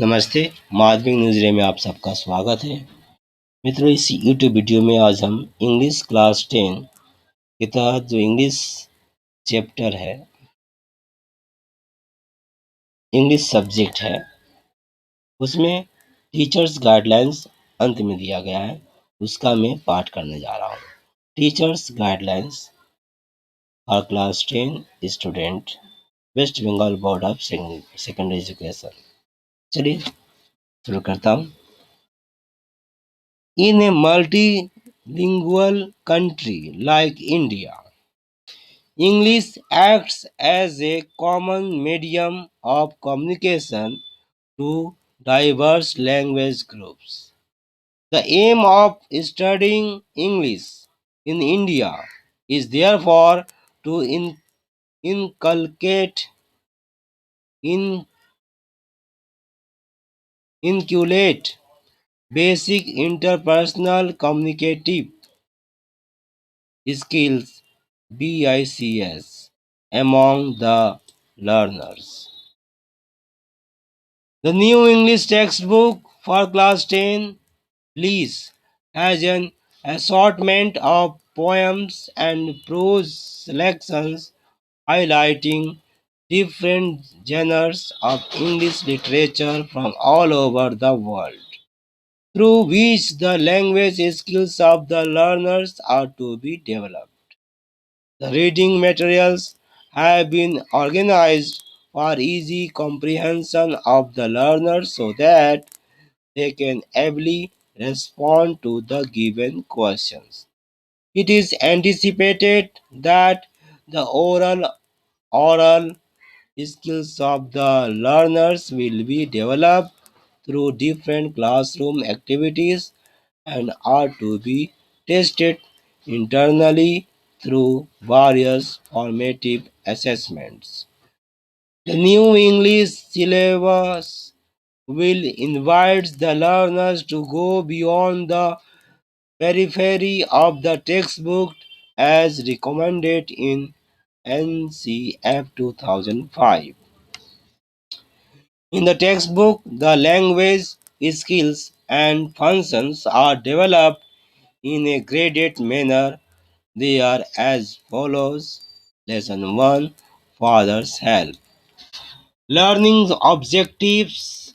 नमस्ते। माधविक news day में आप सबका स्वागत है। मित्रों, इस यूट्यूब वीडियो में आज हम इंग्लिश क्लास 10 के तहत जो इंग्लिश चैप्टर है, इंग्लिश सब्जेक्ट है, उसमें टीचर्स गाइडलाइंस अंत में दिया गया है, उसका मैं पाठ करने जा रहा हूँ। Teachers guidelines for class 10 student, West Bengal Board of Secondary Education. चलिए शुरू करता हूँ। In a multilingual country like India, English acts as a common medium of communication to diverse language groups. The aim of studying English in India is therefore to inculcate, in, inculcate basic interpersonal communicative skills BICS among the learners. The new English textbook for class 10 please has an assortment of poems and prose selections highlighting different genres of English literature from all over the world, through which the language skills of the learners are to be developed. The reading materials have been organized for easy comprehension of the learner so that they can ably respond to the given questions. It is anticipated that the oral skills of the learners will be developed through different classroom activities and are to be tested internally through various formative assessments. The new English syllabus will invite the learners to go beyond the periphery of the textbook as recommended in NCF 2005. In the textbook, the language skills and functions are developed in a graded manner. They are as follows. Lesson 1, Father's Help. Learning objectives,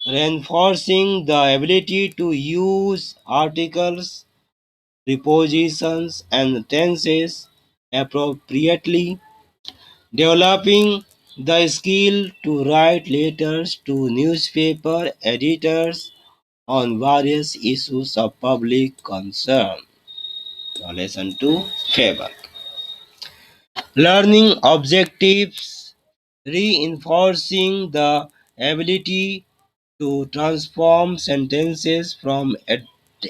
reinforcing the ability to use articles, prepositions, and tenses appropriately. Developing the skill to write letters to newspaper editors on various issues of public concern. Now lesson 2, Fable. Learning objectives, reinforcing the ability to transform sentences from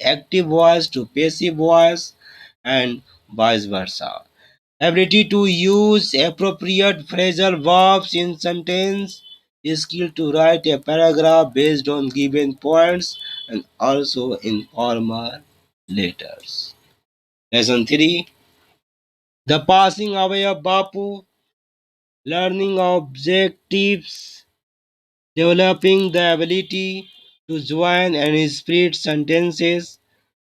active voice to passive voice and vice versa. Ability to use appropriate phrasal verbs in sentence, skill to write a paragraph based on given points and also informal letters. Lesson 3, the passing away of Bapu. Learning objectives, developing the ability to join and split sentences,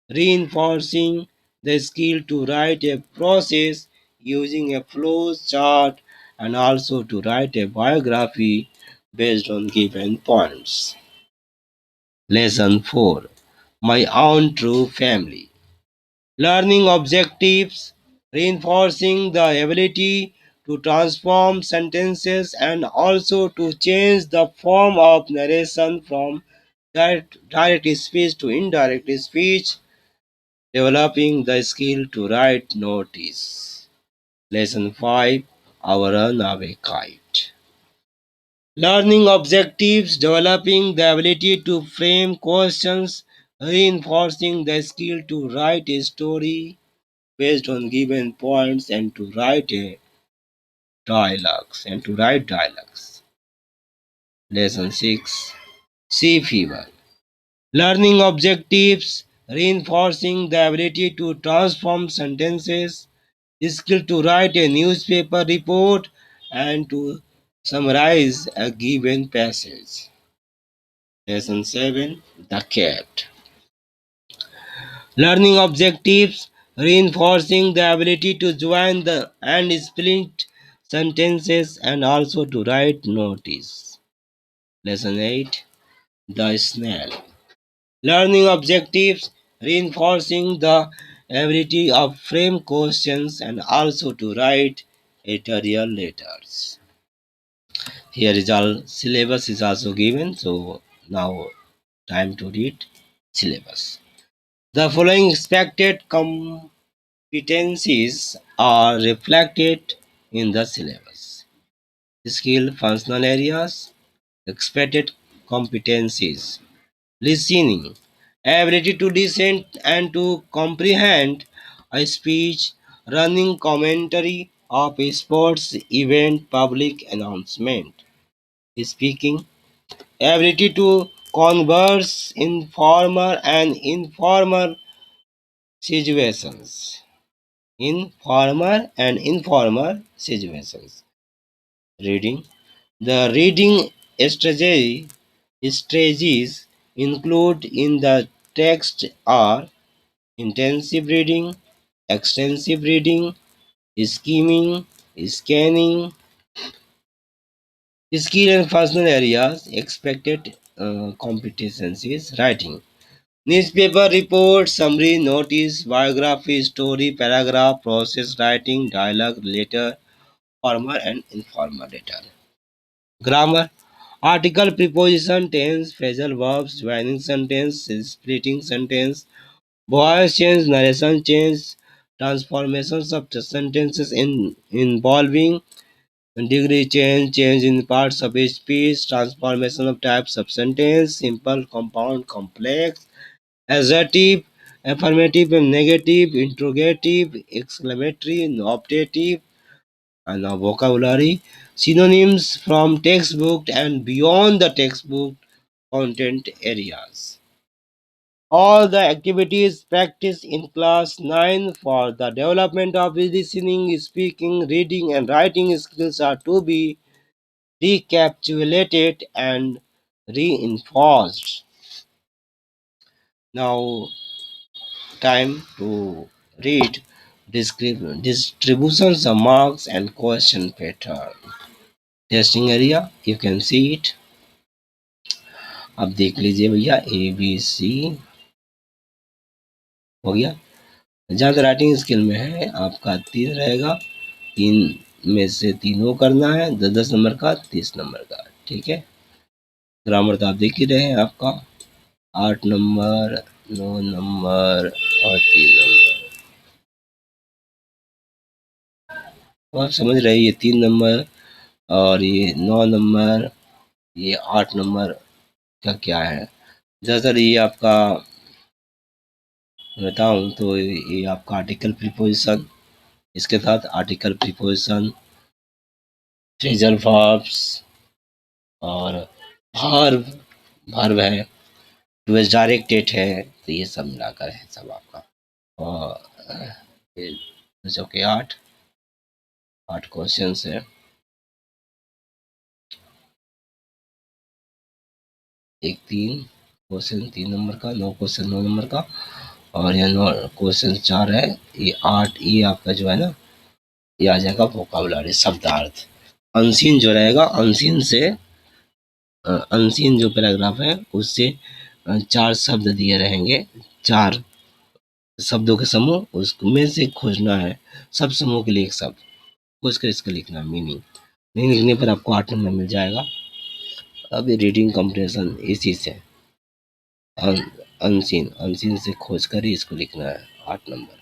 reinforcing the skill to write a process using a flow chart and also to write a biography based on given points. Lesson 4, My Own True Family. Learning objectives, reinforcing the ability to transform sentences and also to change the form of narration from direct speech to indirect speech, developing the skill to write notice. Lesson 5, Our Runaway Kite. Learning objectives, developing the ability to frame questions, reinforcing the skill to write a story based on given points and to write dialogues. Lesson 6, Sea Fever. Learning objectives, reinforcing the ability to transform sentences, skill to write a newspaper report and to summarize a given passage. Lesson 7. The cat. Learning objectives, reinforcing the ability to join the and split sentences and also to write notice. Lesson 8. The snail. Learning objectives, reinforcing the ability of frame questions and also to write editorial letters. Here is all syllabus is also given. So now time to read syllabus. The following expected competencies are reflected in the syllabus. Skill functional areas, expected competencies, listening, ability to listen and to comprehend a speech, running commentary of a sports event, public announcement, speaking, ability to converse in formal and informal situations. In formal and informal situations. Reading. The reading strategies include in the text are intensive reading, extensive reading, skimming, scanning, skill and functional areas, expected competencies, writing. Newspaper report, summary, notice, biography, story, paragraph, process, writing, dialogue, letter, formal and informal letter. Grammar. Article, preposition, tense, phrasal verbs, joining sentence, splitting sentence, voice change, narration change, transformations of the sentences involving degree change, change in parts of a speech, transformation of types of sentence, simple, compound, complex, assertive, affirmative and negative, interrogative, exclamatory, and optative, and now vocabulary, synonyms from textbook and beyond the textbook content areas. All the activities practiced in class 9 for the development of listening, speaking, reading, and writing skills are to be recapitulated and reinforced. Now, time to read distributions of marks and question pattern. Testing area you can see it. अब देख लीजिए भैया ABC हो गया. जहाँ तक writing skill में है आपका 3 रहेगा, 3 में से 3 वो करना है, 10-10 नंबर का, 30 नंबर का. ठीक है. ग्रामर तो आप देख ही रहे हैं आपका 8 नंबर, 9 नंबर और 3 नंबर. तो आप समझ रहे हैं ये 3 नंबर और ये 9 नंबर, ये 8 नंबर का क्या है. जैसा ये आपका बताऊं तो ये आपका आर्टिकल प्रीपोजिशन, इसके साथ आर्टिकल प्रीपोजिशन, फ्रेजल वर्ब्स और वर्ब वर्ब है, टू डायरेक्टेड है, तो ये सब मिलाकर है सब आपका. और जो कि 8 क्वेश्चन है. एक 3 क्वेश्चन 3 नंबर का, 9 क्वेश्चन 9 नंबर का, और यह 9 क्वेश्चन 4 है. ये 8 ये आपका जो है ना ये आ जाएगा वोकाबुलरी, शब्दार्थ. अनसीन जो रहेगा, अनसीन से अनसीन जो पैराग्राफ है उससे 4 शब्द दिए रहेंगे, 4 शब्दों के समूह, उसमें से खोजना है सब समूह के लिए एक शब्द खोज कर इसका लिखना मीनिंग. नहीं लिखने पर आपको 8 नंबर मिल जाएगा. अब ये रीडिंग कंप्रेशन इसी से अनसीन अनसीन से खोज कर ही इसको लिखना है 8 नंबर.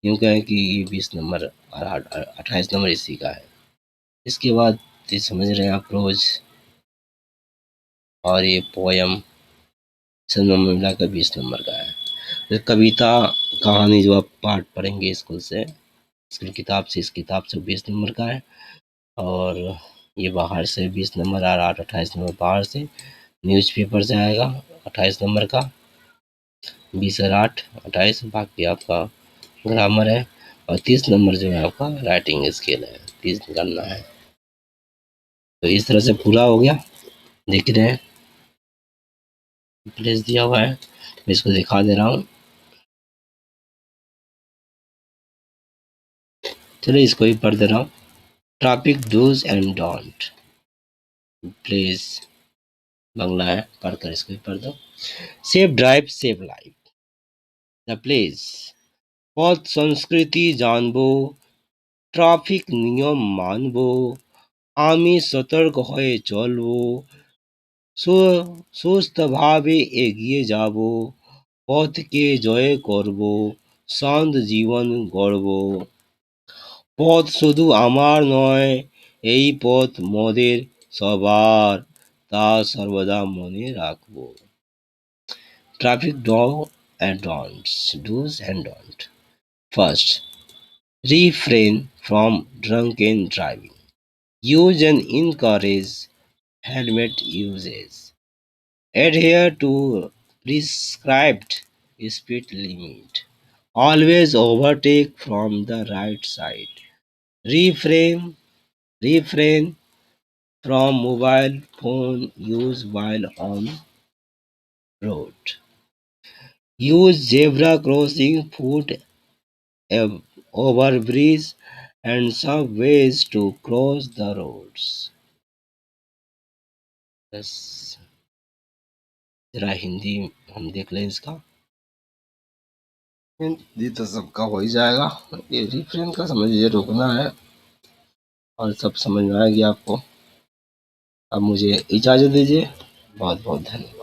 यूँ कहें कि ये 20 नंबर और 28 नंबर इसी का है. इसके बाद ये समझ रहे हैं आप प्रोज और ये पोयम सब नंबर मिलाकर 20 नंबर का है. फिर कविता कहानी जो आप पाठ पढ़ेंगे स्कूल से, स्कूल किताब से, इस किताब से 20 नंबर का है. और ये बाहर से 20 नंबर और 28 नंबर बाहर से. न्यूज़पेपर से आएगा 28 नंबर का, 20 और 8 28. बाकी आपका ग्रामर है और 30 नंबर जो है आपका राइटिंग स्किल है, 30 करना है. तो इस तरह से पूरा हो गया, देख रहे हैं. प्लेस दिया हुआ है, मैं इसको दिखा दे रहा हूँ। चलिए इसको ही पढ़ दे रहा हूँ। Traffic dos and don't, please Bangla है, पढ़कर इसको ही पढ़ दो। Safe drive save life, the place पथ संस्कृति जानबो, ট্রাফিক নিয়ম মানব, আমি সতর্ক হয়ে চলব, সুস্থভাবে এগিয়ে যাব, পথকে জয় করব, শান্ত জীবন গড়ব। পথ শুধু আমার নয়, এই পথ মোদের সবার, তা সর্বদা মনে রাখব। Traffic do and don'ts, do's and don'ts. First, refrain from drunken driving. Use and encourage helmet usage. Adhere to prescribed speed limit. Always overtake from the right side. Refrain, refrain from mobile phone use while on road. Use zebra crossing, foot overbridge and some ways to cross the roads. बस जरा हिंदी हम देख लें इसका। हिंदी तो सबका हो ही जाएगा, ये रिफ्रेन का समझिए, रुकना है और सब समझ में आएगी आपको। अब मुझे इजाज़त दीजिए, बहुत बहुत धन्यवाद।